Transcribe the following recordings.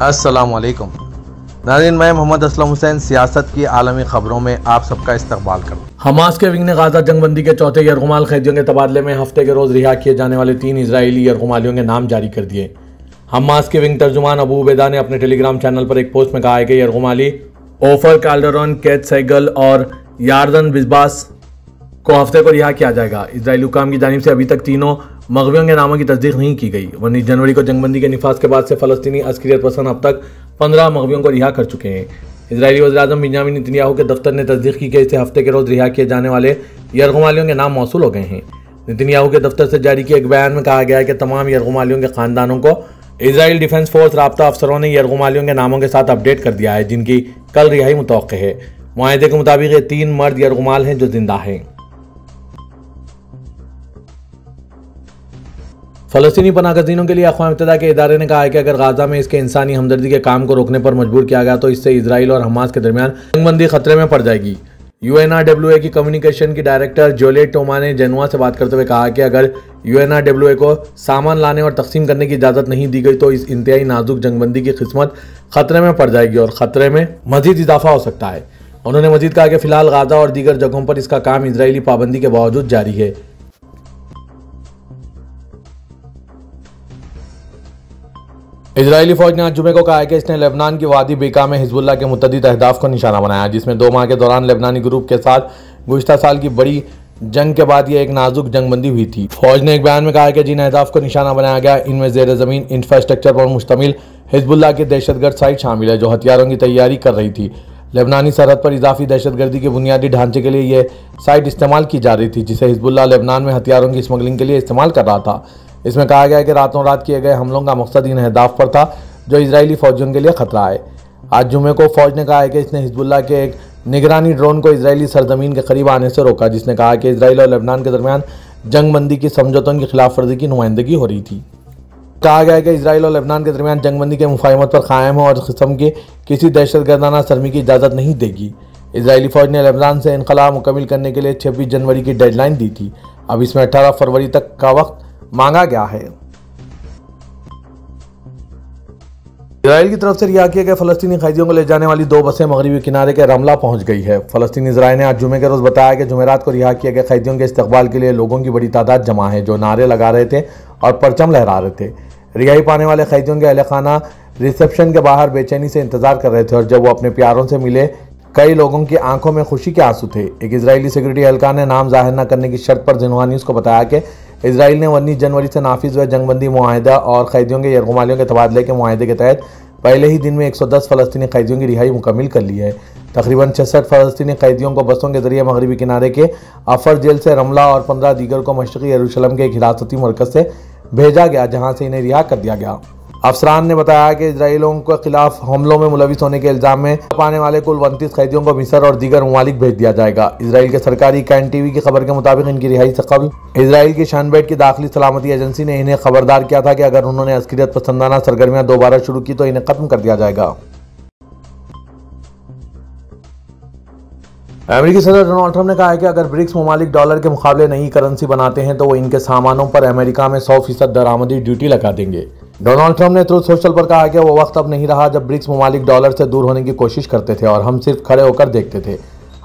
अस्सलाम वालेकुम नाज़रीन, मैं मोहम्मद असलम हुसैन सियासत की आलमी खबरों में आप सबका इस्तकबाल करता हूँ। हमास के विंग ने गाजा जंगबंदी के चौथे यरगुमाल कैदियों के तबादले में हफ्ते के रोज रिहा किए जाने वाले 3 इजरायली यरगुमालियों के नाम जारी कर दिए। हमास के विंग तर्जुमान अबू उबैदा ने अपने टेलीग्राम चैनल पर एक पोस्ट में कहा है कि यरगुमाली ओफर कैल्डरॉन, केथ सैगल और यार्दन बिस्बास को हफ्ते को रिहा किया जाएगा। इजरायली हुकाम की जानिब से अभी तक तीनों मग़वियों के नामों की तस्दीक नहीं की गई। 19 जनवरी को जंगबंदी के निफाज के बाद से फ़लस्तीनी अस्करियत पसंद अब तक 15 मग़वियों को रिहा कर चुके हैं। इजरायली वज़ीर-ए-आज़म बिंयामिन नेतन्याहू के दफ्तर ने तस्दीक की कि इसे हफ्ते के रोज रिहा किए जाने वाले यरगुमालियों के नाम मौसूल हो गए हैं। नेतन्याहू के दफ्तर से जारी किए एक बयान में कहा गया है कि तमाम यरगुमालियों के ख़ानदानों को इजराइल डिफेंस फोर्स राब्ता अफसरों ने यरगुमालियों के नामों के साथ अपडेट कर दिया है, जिनकी कल रिहाई मुतवक्के है। मुआहदे के मुताबिक ये 3 मर्द यरगुमाल हैं जो जिंदा हैं। फ़लस्तीनी पनाहगज़ीनों के लिए अक़वाम मुत्तहिदा के इदारे ने कहा है कि अगर गाज़ा में इसके इंसानी हमदर्दी के काम को रोकने पर मजबूर किया गया तो इससे इजराइल और हमास के दरमियान जंगबंदी खतरे में पड़ जाएगी। UNRWA की कम्युनिकेशन की डायरेक्टर जोलेट टोमा ने जेनुआ से बात करते हुए कहा कि अगर UNRWA को सामान लाने और तकसीम करने की इजाज़त नहीं दी गई तो इस इंतहाई नाजुक जंगबंदी की किस्मत खतरे में पड़ जाएगी और खतरे में मजीद इजाफा हो सकता है। उन्होंने मजीद कहा कि फिलहाल गाज़ा और दीगर जगहों पर इसका काम इजरायली पाबंदी के बावजूद जारी है। इजरायली फौज ने आज जुमे को कहा है कि इसने लेबनान की वादी बेका में हिजबुल्लाह के मुतअद्दिद अहदाफ को निशाना बनाया, जिसमें 2 माह के दौरान लेबनानी ग्रुप के साथ गुज़िश्ता साल की बड़ी जंग के बाद यह एक नाजुक जंगबंदी हुई थी। फौज ने एक बयान में कहा है कि जिन अहदाफ को निशाना बनाया गया इनमें ज़ेर ज़मीन इंफ्रास्ट्रक्चर पर मुश्तमिल हिजबुल्लाह की दहशतगर्द साइट शामिल है, जो हथियारों की तैयारी कर रही थी। लेबनानी सरहद पर इजाफी दहशतगर्दी के बुनियादी ढांचे के लिए यह साइट इस्तेमाल की जा रही थी, जिसे हिजबुल्लाह लेबनान में हथियारों की स्मगलिंग के लिए इस्तेमाल कर रहा था। इसमें कहा गया है कि रातों रात किए गए हमलों का मकसद इन अहदाफ पर था जो इजरायली फौजियों के लिए खतरा है। आज जुमे को फौज ने कहा है कि इसने हिजबुल्लाह के एक निगरानी ड्रोन को इजरायली सरजमीन के करीब आने से रोका, जिसने कहा कि इजराइल और लेबनान के दरमियान जंगबंदी की समझौतों की खिलाफ वर्जी की नुमाइंदगी हो रही थी। कहा गया है कि इजराइल और लेबनान के दरमियान जंगबंदी के मुफाहमत पर कायम हो और इस किस्म की किसी दहशतगर्दाना सरमी की इजाज़त नहीं देगी। इजरायली फौज ने लेबनान से इनकला मुकम्मल करने के लिए 26 जनवरी की डेडलाइन दी थी। अब इसमें 18 फरवरी तक का वक्त मांगा गया है। इजराइल की तरफ से रिहा किए गए फ़लस्तीनी कैदियों को ले जाने वाली 2 बसें मगरबी किनारे के रमला पहुंच गई है। फ़लस्तीनी ज़राए ने आज जुमे के रोज़ बताया कि जुमेरात को रिहा किए गए कैदियों के इस्तकबाल के लिए लोगों की बड़ी तादाद जमा है, जो नारे लगा रहे थे और परचम लहरा रहे थे। रिहाई पाने वाले कैदियों के अहले खाना रिसेप्शन के बाहर बेचैनी से इंतजार कर रहे थे और जब वो अपने प्यारों से मिले कई लोगों की आंखों में खुशी के आंसू थे। एक इजरायली सिक्योरिटी एहलकार ने नाम जाहिर न करने की शर्त पर जिन्हुआ न्यूज़ को बताया कि इजराइल ने 19 जनवरी से नाफिज हुए जंगबंदी मुआहिदा और कैदियों के यरगुमालियों के तबादले के मुआहिदे के तहत पहले ही दिन में 110 फ़लस्तीनी कैदियों की रिहाई मुकम्मल कर ली है। तकरीबन 66 फ़लस्तीनी कैदियों को बसों के जरिए मगरबी किनारे के अफर जेल से रमला और 15 दीगर को मशरक़ी यरूशलेम के एक हिरासती मरकज़ से भेजा गया, जहाँ से इन्हें रिहा कर दिया गया। अफसरान ने बताया कि इजराइलियों के खिलाफ हमलों में मुलविस होने के इल्ज़ाम में पाने वाले कुल 29 कैदियों को मिस्र और दीगर ममालिक भेज दिया जाएगा। इजराइल के सरकारी कैन टीवी की खबर के मुताबिक इनकी रिहाई से कबल इजराइल की शानबेट की दाखिली सलामती एजेंसी ने इन्हें खबरदार किया था कि अगर उन्होंने अस्करियत पसंदाना सरगर्मियां दोबारा शुरू की तो इन्हें खत्म कर दिया जाएगा। अमेरिकी सदर डोनाल्ड ट्रंप ने कहा है कि अगर ब्रिक्स ममालिक डॉलर के मुकाबले नई करेंसी बनाते हैं तो वो इनके सामानों पर अमेरिका में 100% दरामदी ड्यूटी लगा देंगे। डोनाल्ड ट्रंप ने ट्रूथ सोशल पर कहा कि वो वक्त अब नहीं रहा जब ब्रिक्स ममालिक डॉलर से दूर होने की कोशिश करते थे और हम सिर्फ खड़े होकर देखते थे।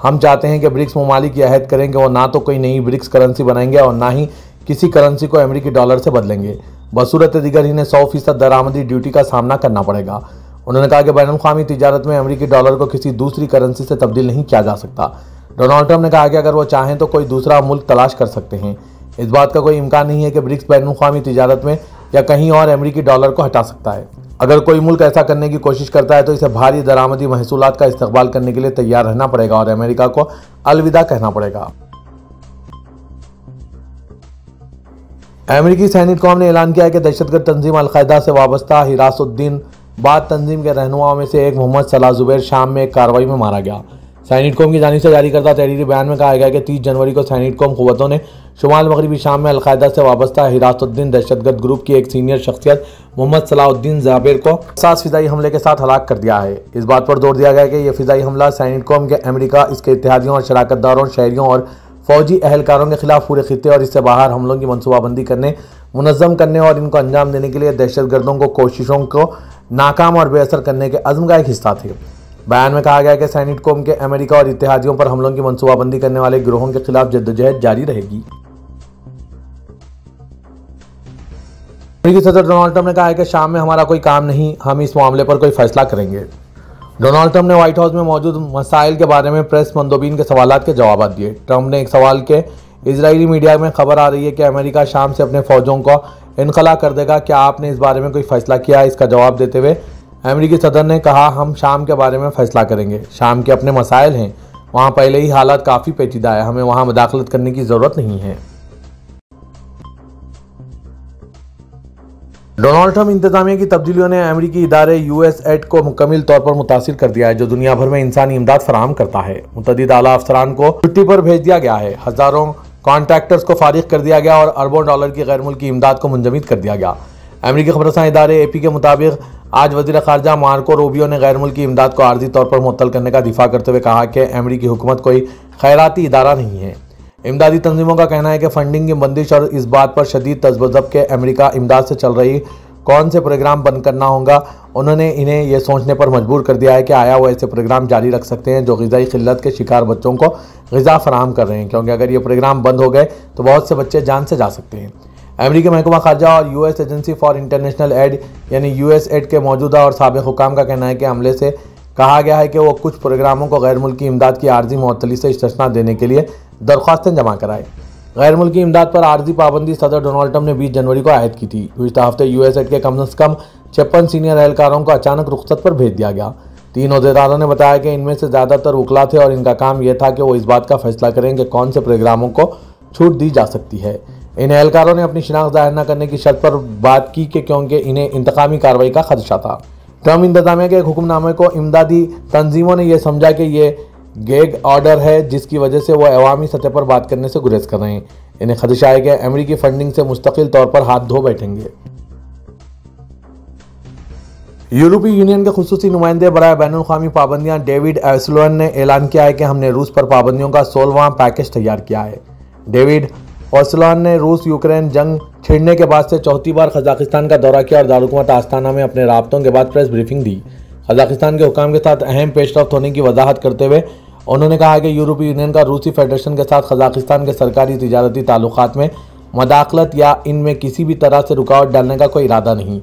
हम चाहते हैं कि ब्रिक्स ममालिक यह अहद करें कि वो ना तो कोई नई ब्रिक्स करेंसी बनाएंगे और ना ही किसी करेंसी को अमेरिकी डॉलर से बदलेंगे। बसूरत दीगर इन्हें 100% दरामदी ड्यूटी का सामना करना पड़ेगा। उन्होंने कहा कि बैनुल-अक़वामी तिजारत में अमेरिकी डॉलर को किसी दूसरी करेंसी से तब्दील नहीं किया जा सकता। डोनाल्ड ट्रंप ने कहा कि अगर वो चाहें तो कोई दूसरा मुल्क तलाश कर सकते हैं। इस बात का कोई इम्कान नहीं है कि ब्रिक्स बैनुल-अक़वामी तिजारत में या कहीं और अमेरिकी डॉलर को हटा सकता है। अगर कोई मुल्क ऐसा करने की कोशिश करता है तो इसे भारी दरामदी महसूलात का इस्तकबाल करने के लिए तैयार रहना पड़ेगा और अमेरिका को अलविदा कहना पड़ेगा। अमेरिकी सैनिक कौम ने ऐलान किया है कि दहशतगर्द तंजीम अल-कायदा से वाबस्ता हिरासुद्दीन बाद तंजीम के रहनुमाओं में से एक मोहम्मद सलाह जुबैर शाम में एक कार्रवाई में मारा गया। सैनिक कौम की जानिब से जारी करदा तहरीरी बयान में कहा गया कि 30 जनवरी को सैनिक कौम क़ुव्वतों ने शुमाल मगरबी शाम में अलकायदा से वाबस्ता हिरासुद्दीन दहशतगर्द ग्रुप की एक सीनियर शख्सियत मोहम्मद सलाहुद्दीन जाबिर को 7 फ़िज़ाई हमले के साथ हलाक कर दिया है। इस बात पर जोर दिया गया कि यह फ़िज़ाई हमला सैनिक कौम के अमेरिका, इसके इत्तेहादियों और शराकतदारों, शहरियों और फौजी एहलकारों के खिलाफ पूरे खित्ते और इससे बाहर हमलों की मनसूबाबंदी करने, मुनज़्ज़म करने और इनको अंजाम देने के लिए दहशतगर्दों को कोशिशों को नाकाम और बेअसर करने के अज़्म का एक हिस्सा थे। बयान में कहा गया कि सैनिटकॉम के अमेरिका और इत्तेहादियों पर हमलों की मनसूबाबंदी करने वाले गिरोहों के खिलाफ जद्दोजहद जारी रहेगी। अमेरिकी सदर डोनाल्ड ट्रंप ने कहा है कि शाम में हमारा कोई काम नहीं, हम इस मामले पर कोई फैसला करेंगे। डोनाल्ड ट्रंप ने व्हाइट हाउस में मौजूद मसाइल के बारे में प्रेस मंदोबीन के सवालात के जवाब दिए। ट्रंप ने एक सवाल के इजरायली मीडिया में खबर आ रही है कि अमेरिका शाम से अपने फौजों को इनखला कर देगा, क्या आपने इस बारे में कोई फैसला किया है? इसका जवाब देते हुए अमेरिकी सदर ने कहा, हम शाम के बारे में फैसला करेंगे। शाम के अपने मसाइल हैं, वहाँ पहले ही हालात काफ़ी पेचीदा है, हमें वहाँ मुदाखलत करने की ज़रूरत नहीं है। डोनाल्ड ट्रंप इंतजामिया की तब्दीलियों ने अमेरिकी इदारे यूएसएड को मुकम्मल तौर पर मुतासिर कर दिया है, जो दुनिया भर में इंसानी इमदाद फराहम करता है। मुतअद्दिद आला अफसरान को छुट्टी पर भेज दिया गया है, हज़ारों कॉन्ट्रैक्टर्स को फारिग कर दिया गया और अरबों डॉलर की गैर मुल्की इमदाद को मुंजमद कर दिया गया। अमेरिकी खबरसां इदारे AP के मुताबिक आज वज़ीर ख़ारजा मार्को रूबियो ने गैर मुल्की इमदाद को आर्जी तौर पर मुअत्तल करने का दिफा करते हुए कहा कि अमेरिकी हुकूमत कोई खैराती इदारा नहीं है। इमदादी तंजीमों का कहना है कि फंडिंग की बंदिश और इस बात पर शदीद तज़ब्ज़ुब के अमेरिका इमदाद से चल रही कौन से प्रोग्राम बंद करना होगा, उन्होंने इन्हें यह सोचने पर मजबूर कर दिया है कि आया वो ऐसे प्रोग्राम जारी रख सकते हैं जो ग़िज़ाई क़िल्लत के शिकार बच्चों को ग़िज़ा फराहम कर रहे हैं, क्योंकि अगर ये प्रोग्राम बंद हो गए तो बहुत से बच्चे जान से जा सकते हैं। अमेरिकी महकमा ख़ारजा और US agency for international aid यानी USAID के मौजूदा और साबिक़ हुकाम का कहना है कि हमले से कहा गया है कि वो कुछ प्रोग्रामों को गैर मुल्की इमदाद की आर्जी मुअत्तली से इस्तिस्ना देने के लिए दरख्वास्तें जमा कराए। गैर मुल्की इमदाद पर आर्जी पाबंदी सदर डोनाल्ड ट्रंप ने 20 जनवरी को आयद की थी। गुज़िश्ता हफ्ते USAID के कम से कम 56 सीनियर एहलकारों को अचानक रुख्सत पर भेज दिया गया। 3 अहदेदारों ने बताया कि इनमें से ज़्यादातर वकला थे और इनका काम यह था कि वो इस बात का फैसला करें कि कौन से प्रोग्रामों को छूट दी जा सकती है। इन एहलकारों ने अपनी शिनाख्त जाहिर न करने की शर्त पर बात की कि क्योंकि इन्हें इंतकामी कार्रवाई का खदशा था। ट्रंप इंतजामिया के एक हुक्मनामे को इमदादी तंजीमों ने यह समझा कि यह गैग ऑर्डर है, जिसकी वजह से वो अवामी सतह पर बात करने से गुरेज कर रहे हैं। इन्हें खदशा है कि अमेरिकी फंडिंग से मुस्तकिल तौर पर हाथ धो बैठेंगे। यूरोपीय यूनियन के खुसूसी नुमाइंदे बराए बैनुल-अक़वामी पाबंदियां डेविड ओसुलिवन ने ऐलान किया है कि हमने रूस पर पाबंदियों का 16वां पैकेज तैयार किया है। डेविड ओसुलिवन ने रूस यूक्रेन जंग छिड़ने के बाद से चौथी बार कजाकिस्तान का दौरा किया और दारुल-हुकूमत आस्ताना में अपने राब्तों के बाद प्रेस ब्रीफिंग दी। कजाकिस्तान के हुकाम के साथ अहम पेशरफ्त होने की वजाहत करते हुए उन्होंने कहा कि यूरोपीय यूनियन का रूसी फेडरेशन के साथ कजाकिस्तान के सरकारी तिजारती ताल्लुकात में मदाखलत या इनमें किसी भी तरह से रुकावट डालने का कोई इरादा नहीं।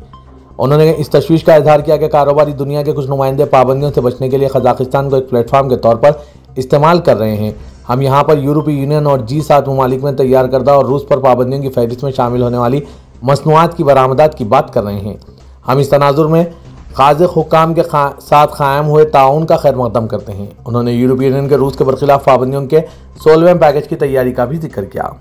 उन्होंने इस तशवीश का इजहार किया कि कारोबारी दुनिया के कुछ नुमाइंदे पाबंदियों से बचने के लिए कजाकिस्तान को एक प्लेटफॉर्म के तौर पर इस्तेमाल कर रहे हैं। हम यहाँ पर यूरोपीय यूनियन और G7 ममालिक में तैयार करदा और रूस पर पाबंदियों की फहरिस्त में शामिल होने वाली मसनूआत की बरामदात की बात कर रहे हैं। हम इस तनाजुर में काज़िक हुकाम के साथ कायम हुए ताउन का खैर मकदम करते हैं। उन्होंने यूरोपीय यूनियन के रूस के बरखिलाफ पाबंदियों के 16वें पैकेज की तैयारी का भी जिक्र किया।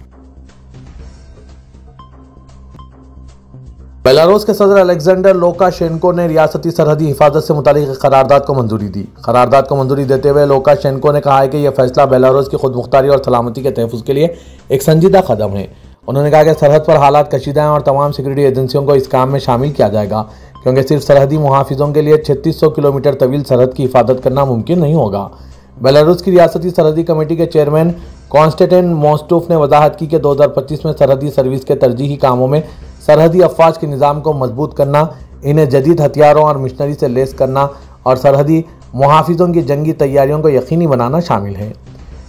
बेलारूस के सदर अलेक्जेंडर लुकाशेंको ने रियासती सरहदी हिफाजत से मुतालिक करारदाद को मंजूरी दी। करारदाद को मंजूरी देते हुए लुकाशेंको ने कहा है कि यह फैसला बेलारूस की खुद मुख्तारी और सलामती के तहफ़्फ़ुज़ के लिए एक संजीदा कदम है। उन्होंने कहा कि सरहद पर हालात कशीदा हैं और तमाम सिक्योरिटी एजेंसियों को इस काम में शामिल किया जाएगा, क्योंकि सिर्फ सरहदी मुहाफिजों के लिए 3600 किलोमीटर तवील सरहद की हिफाजत करना मुमकिन नहीं होगा। बेलारूस की रियासती सरहदी कमेटी के चेयरमैन कॉन्स्टेंटिन मोस्टोफ ने वजाहत की कि 2025 में सरहदी सर्विस के तरजीही कामों में सरहदी अफवाज के निज़ाम को मजबूत करना, इन्हें जदीद हथियारों और मशीनरी से लेस करना और सरहदी मुहाफिजों की जंगी तैयारियों को यकीनी बनाना शामिल है।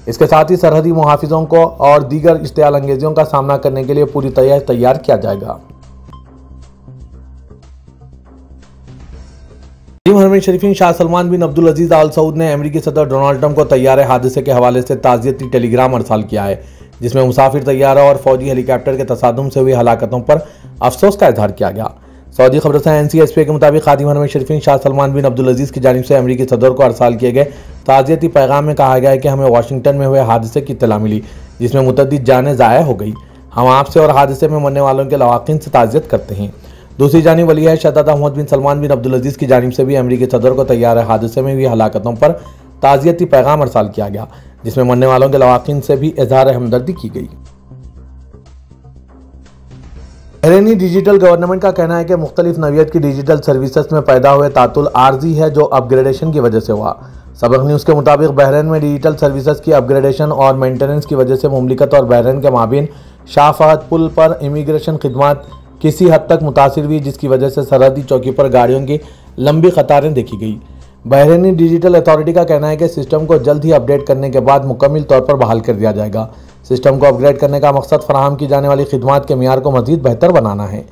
इसके साथ ही सरहदी मुहाफिजों को और दीगर इश्तियाल अंगेजियों का सामना करने के लिए पूरी तरह तैयार किया जाएगा। हरम शरीफीन शाह सलमान बिन अब्दुल अजीज आल सऊद ने अमेरिकी सदर डोनाल्ड ट्रंप को तैयारे हादसे के हवाले से ताज़ियती टेलीग्राम अरसाल किया है, जिसमें मुसाफिर तैयारा और फौजी हेलीकॉप्टर के तसादुम से हुई हलाकतों पर अफसोस का इजहार किया गया। सऊदी खबरसां NCSP के मुताबिक खादिम हरम शरीफीन शाह सलमान बिन अब्दुल अजीज की जानिब से अमेरिकी सदर को अरसाल किए गए ताज़ियती पैगाम में कहा गया है कि हमें वाशिंगटन में हुए हादसे की इत्तला मिली, जिसमें मुतअद्दिद जानें ज़ाया हो गई। हम आपसे और हादसे में मरने वालों के लवाकिन से ताज़ियत करते हैं। दूसरी जानिब वली है शहज़ादा मोहम्मद बिन सलमान बिन अब्दुल अजीज की जानिब से भी अमेरिकी सदर को तैयार हादसे में हुई हलाकतों पर ताज़ियती पैगाम अरसाल किया गया, जिसमें मरने वालों के लवाकिन से भी इजहार हमदर्दी की गई। बहरीनी डिजिटल गवर्नमेंट का कहना है कि मुख्तलिफ नौइयत की डिजिटल सर्विसेज में पैदा हुए तातुल आर्जी है, जो अपग्रेडेशन की वजह से हुआ। सबक न्यूज़ के मुताबिक बहरीन में डिजिटल सर्विसेज की अपग्रेडेशन और मेंटेनेंस की वजह से मुमलिकत और बहरीन के माबीन शाह फहद पुल पर इमिग्रेशन खिदमात किसी हद तक मुतासिर हुई, जिसकी वजह से सरहदी चौकी पर गाड़ियों की लंबी कतारें देखी गई। बहरीनी डिजिटल अथॉरिटी का कहना है कि सिस्टम को जल्द ही अपडेट करने के बाद मुकम्मल तौर पर बहाल कर दिया जाएगा। सिस्टम को अपग्रेड करने का मकसद फराहम की जाने वाली खिदमात के मियार को मज़ीद बेहतर बनाना है।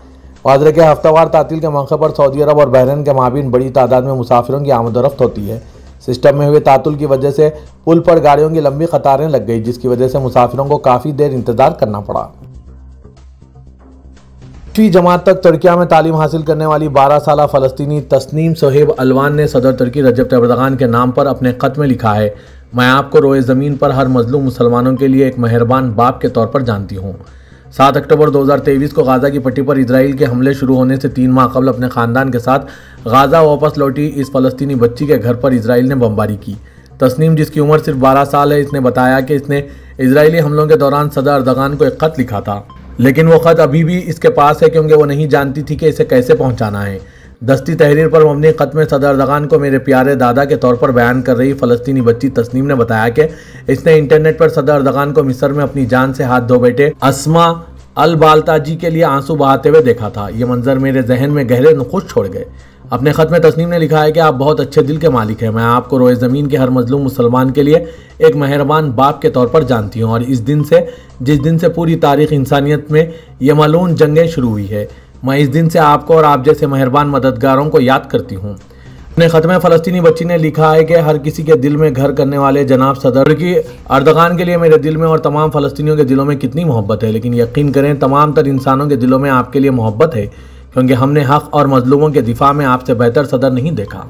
वाज़ेह के हफ्तावार तातील के मौके पर सऊदी अरब और बहरीन के माबीन बड़ी तादाद में मुसाफिरों की आमदोरफ्त होती है। सिस्टम में हुए तातुल की वजह से पुल पर गाड़ियों की लंबी कतारें लग गई, जिसकी वजह से मुसाफिरों को काफ़ी देर इंतजार करना पड़ा। 10वीं जमात तक तुर्किया में तालीम हासिल करने वाली 12 साला फ़लस्तीनी तस्नीम सोहेब अलवान ने सदर तुर्की रजब तैयब एर्दोगान के नाम पर अपने ख़त में लिखा है, मैं आपको रोए ज़मीन पर हर मजलूम मुसलमानों के लिए एक मेहरबान बाप के तौर पर जानती हूँ। 7 अक्टूबर 2023 को गाज़ा की पट्टी पर इजराइल के हमले शुरू होने से 3 माह कबल अपने ख़ानदान के साथ गाज़ा वापस लौटी इस फ़लस्तीनी बच्ची के घर पर इजराइल ने बमबारी की। तस्नीम, जिसकी उम्र सिर्फ 12 साल है, इसने बताया कि इसने इजरायली हमलों के दौरान सदर एर्दोगान को एक ख़त लिखा था, लेकिन वो ख़त अभी भी इसके पास है क्योंकि वो नहीं जानती थी कि इसे कैसे पहुँचाना है। दस्ती तहरीर पर मबनी ख़त में सदर एर्दोगान को मेरे प्यारे दादा के तौर पर बयान कर रही फ़लस्तीनी बच्ची तस्नीम ने बताया कि इसने इंटरनेट पर सदर एर्दोगान को मिस्र में अपनी जान से हाथ धो बैठे अस्मा अल बाल्ताजी के लिए आंसू बहाते हुए देखा था। ये मंजर मेरे जहन में गहरे नुक़ुश छोड़ गए। अपने ख़त में तस्नीम ने लिखा है कि आप बहुत अच्छे दिल के मालिक हैं। मैं आपको रोए ज़मीन के हर मजलूम मुसलमान के लिए एक मेहरबान बाप के तौर पर जानती हूँ और जिस दिन से पूरी तारीख़ इंसानियत में ये मालूम जंगें शुरू हुई है, मैं इस दिन से आपको और आप जैसे मेहरबान मददगारों को याद करती हूँ। अपने ख़त में फ़लस्तीनी बच्ची ने लिखा है कि हर किसी के दिल में घर करने वाले जनाब सदर की एर्दोगान के लिए मेरे दिल में और तमाम फ़लस्तीनियों के दिलों में कितनी मोहब्बत है, लेकिन यकीन करें तमाम तर इंसानों के दिलों में आपके लिए मोहब्बत है, क्योंकि हमने हक़ और मजलूमों के दिफा में आपसे बेहतर सदर नहीं देखा।